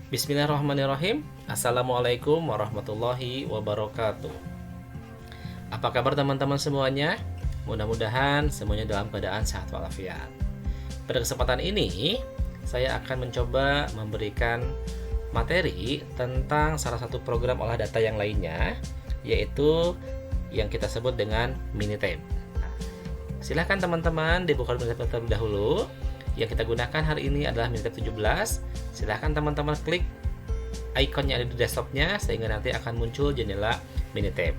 Bismillahirrahmanirrahim. Assalamualaikum warahmatullahi wabarakatuh. Apa kabar teman-teman semuanya? Mudah-mudahan semuanya dalam keadaan sehat walafiat. Pada kesempatan ini, saya akan mencoba memberikan materi tentang salah satu program olah data yang lainnya, yaitu yang kita sebut dengan Minitab. Silahkan teman-teman dibuka Minitab terlebih dahulu. Yang kita gunakan hari ini adalah Minitab 17. Silahkan teman-teman klik ikonnya ada di desktopnya sehingga nanti akan muncul jendela Minitab.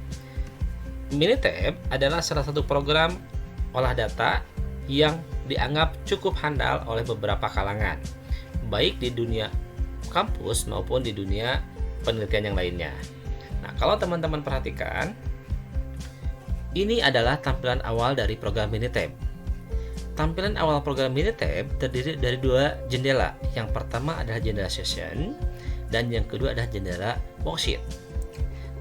Minitab adalah salah satu program olah data yang dianggap cukup handal oleh beberapa kalangan, baik di dunia kampus maupun di dunia penelitian yang lainnya. Nah, kalau teman-teman perhatikan, ini adalah tampilan awal dari program Minitab. Tampilan awal program Minitab terdiri dari dua jendela. Yang pertama adalah jendela session dan yang kedua adalah jendela worksheet.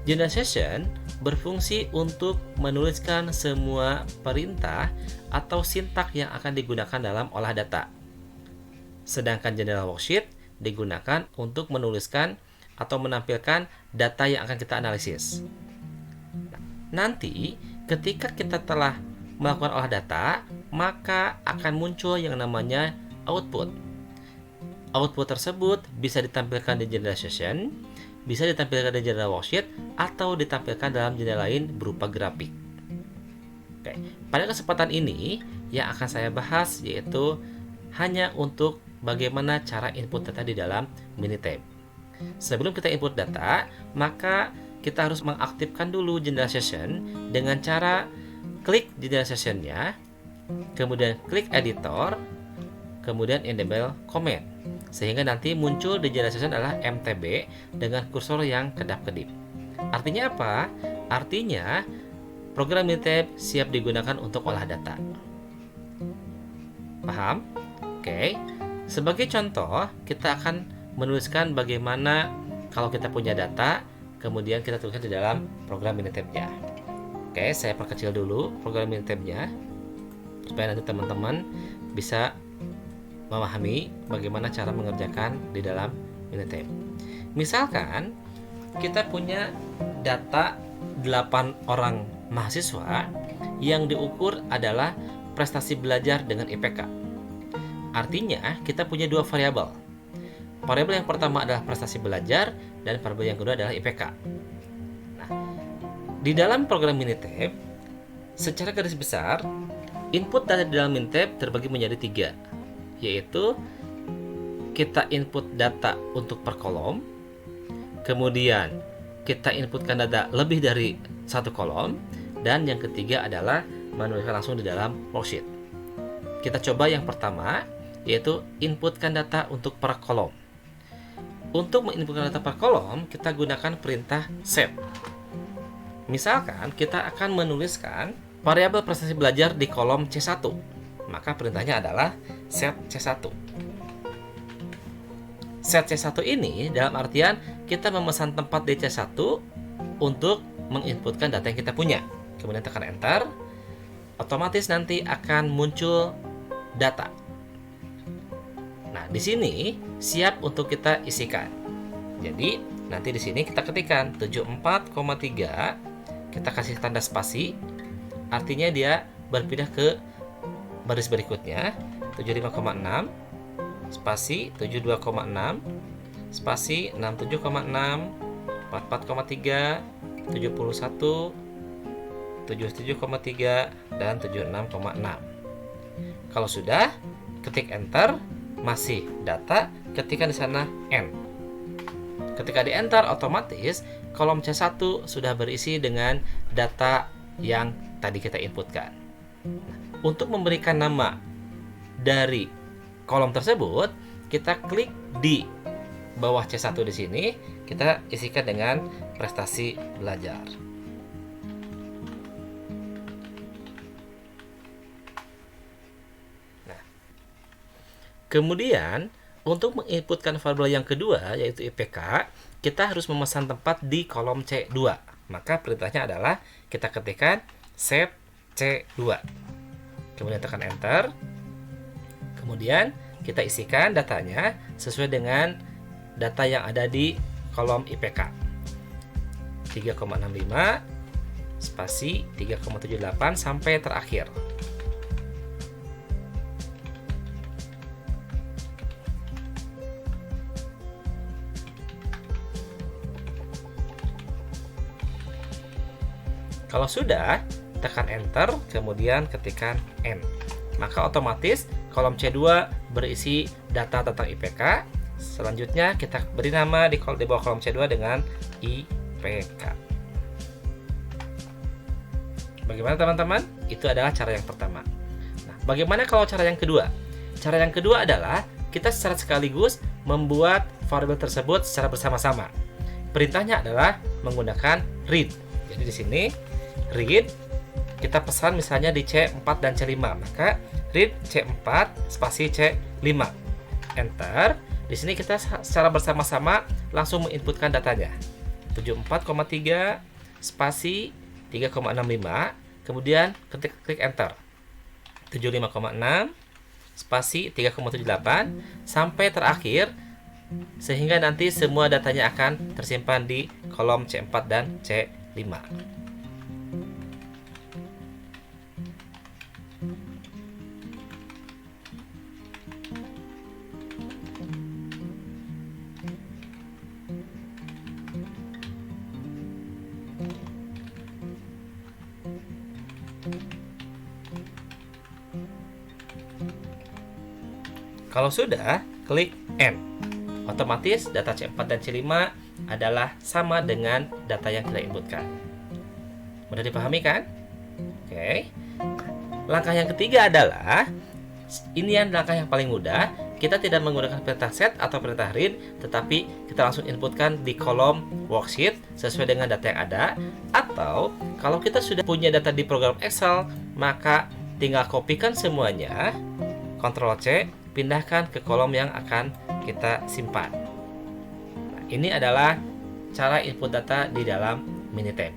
Jendela session berfungsi untuk menuliskan semua perintah atau sintak yang akan digunakan dalam olah data. Sedangkan jendela worksheet digunakan untuk menuliskan atau menampilkan data yang akan kita analisis. Nanti ketika kita telah melakukan olah data, maka akan muncul yang namanya output. Output tersebut bisa ditampilkan di jendela session, bisa ditampilkan di jendela worksheet, atau ditampilkan dalam jendela lain berupa grafik. Oke, pada kesempatan ini yang akan saya bahas yaitu hanya untuk bagaimana cara input data di dalam Minitab. Sebelum kita input data, maka kita harus mengaktifkan dulu jendela session dengan cara klik jendela sessionnya, kemudian klik editor, kemudian enable comment, sehingga nanti muncul di jendela session adalah MTB dengan kursor yang kedap-kedip. Artinya apa? Artinya program Minitab siap digunakan untuk olah data. Paham? Oke. Sebagai contoh, kita akan menuliskan bagaimana kalau kita punya data, kemudian kita tuliskan di dalam program Minitab-nya. Oke, saya perkecil dulu program Minitab-nya supaya nanti teman-teman bisa memahami bagaimana cara mengerjakan di dalam Minitab. Misalkan kita punya data 8 orang mahasiswa yang diukur adalah prestasi belajar dengan IPK. Artinya kita punya dua variabel. Variabel yang pertama adalah prestasi belajar dan variabel yang kedua adalah IPK. Di dalam program Minitab, secara garis besar, input data di dalam Minitab terbagi menjadi 3, yaitu kita input data untuk per kolom, kemudian kita inputkan data lebih dari satu kolom, dan yang ketiga adalah menuliskan langsung di dalam worksheet. Kita coba yang pertama, yaitu inputkan data untuk per kolom. Untuk menginputkan data per kolom, kita gunakan perintah set. Misalkan kita akan menuliskan variabel prestasi belajar di kolom C1, maka perintahnya adalah set C1. Set C1 ini dalam artian kita memesan tempat di C1 untuk menginputkan data yang kita punya. Kemudian tekan enter, otomatis nanti akan muncul data. Nah, di sini siap untuk kita isikan. Jadi, nanti di sini kita ketikkan 74,3, kita kasih tanda spasi, artinya dia berpindah ke baris berikutnya, 75,6, spasi 72,6, spasi 67,6, 44,3, 71, 77,3, dan 76,6. Kalau sudah, ketik enter, masih data, ketikkan di sana N. Ketika di enter, otomatis kolom C1 sudah berisi dengan data yang tadi kita inputkan. Untuk memberikan nama dari kolom tersebut, kita klik di bawah C1 di sini, kita isikan dengan prestasi belajar. Nah, kemudian untuk menginputkan variabel yang kedua, yaitu IPK, kita harus memesan tempat di kolom C2. Maka perintahnya adalah kita ketikkan set C2. Kemudian tekan enter. Kemudian kita isikan datanya sesuai dengan data yang ada di kolom IPK. 3,65 spasi 3,78 sampai terakhir. Kalau sudah, tekan enter, kemudian ketikkan N. Maka otomatis kolom C2 berisi data tentang IPK. Selanjutnya kita beri nama di bawah kolom C2 dengan IPK. Bagaimana teman-teman? Itu adalah cara yang pertama. Nah, bagaimana kalau cara yang kedua? Cara yang kedua adalah kita secara sekaligus membuat variabel tersebut secara bersama-sama. Perintahnya adalah menggunakan read. Jadi di sini read, kita pesan misalnya di C4 dan C5, maka read C4 spasi C5, enter. Di sini kita secara bersama-sama langsung menginputkan datanya. 74,3 spasi 3,65, kemudian klik enter. 75,6 spasi 3,78 sampai terakhir, sehingga nanti semua datanya akan tersimpan di kolom C4 dan C5. Kalau sudah, klik N. Otomatis data C4 dan C5 adalah sama dengan data yang kita inputkan. Mudah dipahami kan? Oke. Langkah yang ketiga adalah, ini yang langkah yang paling mudah. Kita tidak menggunakan perintah set atau perintah read, tetapi kita langsung inputkan di kolom worksheet sesuai dengan data yang ada. Atau kalau kita sudah punya data di program Excel, maka tinggal kopikan semuanya, Ctrl C, pindahkan ke kolom yang akan kita simpan. Nah, ini adalah cara input data di dalam Minitab.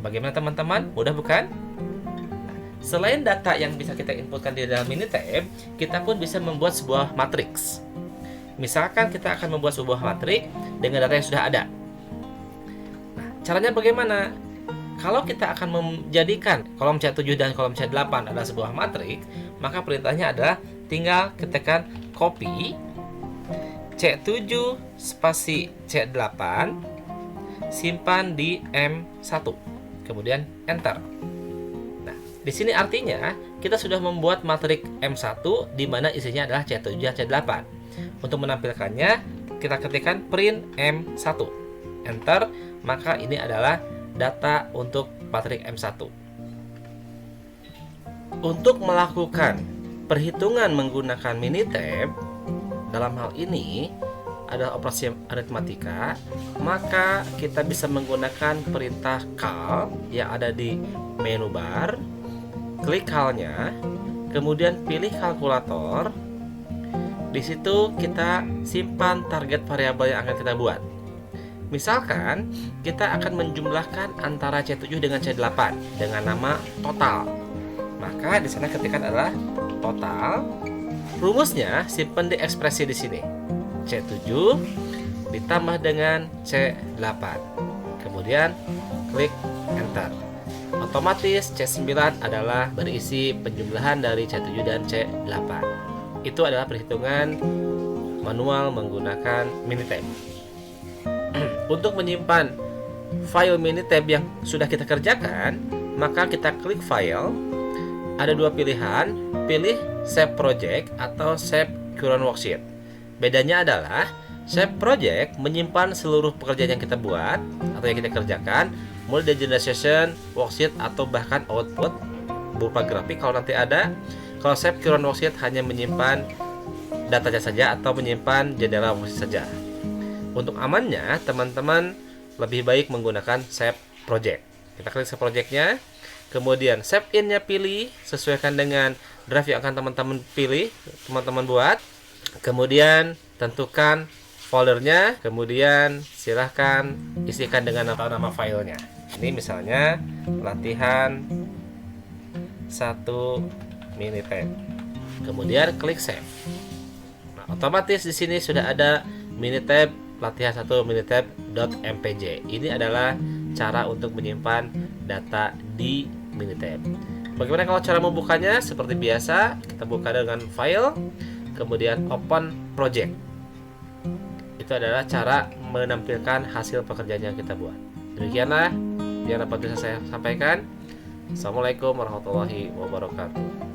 Bagaimana teman-teman? Mudah bukan? Selain data yang bisa kita inputkan di dalam Minitab, kita pun bisa membuat sebuah matriks. Misalkan kita akan membuat sebuah matriks dengan data yang sudah ada. Nah, caranya bagaimana? Kalau kita akan menjadikan kolom C7 dan kolom C8 adalah sebuah matriks, maka perintahnya adalah tinggal ketikkan copy C7 spasi C8, simpan di M1, kemudian enter. Nah, di sini artinya kita sudah membuat matriks M1 di mana isinya adalah C7 dan C8. Untuk menampilkannya, kita ketikkan print M1, enter, maka ini adalah data untuk matriks M1. Untuk melakukan perhitungan menggunakan Minitab, dalam hal ini adalah operasi aritmatika, maka kita bisa menggunakan perintah cal yang ada di menu bar. Klik calnya, kemudian pilih kalkulator. Di situ kita simpan target variabel yang akan kita buat. Misalkan kita akan menjumlahkan antara C7 dengan C8 dengan nama total. Maka di sana ketikkan adalah total. Rumusnya simpan di ekspresi di sini. C7 ditambah dengan C8. Kemudian klik enter. Otomatis C9 adalah berisi penjumlahan dari C7 dan C8. Itu adalah perhitungan manual menggunakan Minitab. Untuk menyimpan file Minitab yang sudah kita kerjakan, maka kita klik file. Ada dua pilihan, pilih save project atau save current worksheet. Bedanya adalah save project menyimpan seluruh pekerjaan yang kita buat atau yang kita kerjakan, mulai dari generation, worksheet atau bahkan output berupa grafik kalau nanti ada. Kalau save current worksheet hanya menyimpan datanya saja atau menyimpan jendela worksheet saja. Untuk amannya, teman-teman lebih baik menggunakan save project. Kita klik save projectnya, kemudian save in-nya pilih, sesuaikan dengan drive yang akan teman-teman pilih, teman-teman buat. Kemudian tentukan foldernya, kemudian silahkan isikan dengan nama filenya. Ini misalnya latihan 1 Minitab. Kemudian klik save. Nah, otomatis di sini sudah ada Minitab latihan1minitab.mpj. Ini adalah cara untuk menyimpan data di Minitab. Bagaimana kalau cara membukanya? Seperti biasa, kita buka dengan file, kemudian open project. Itu adalah cara menampilkan hasil pekerjaan yang kita buat. Demikianlah yang dapat bisa saya sampaikan. Assalamualaikum warahmatullahi wabarakatuh.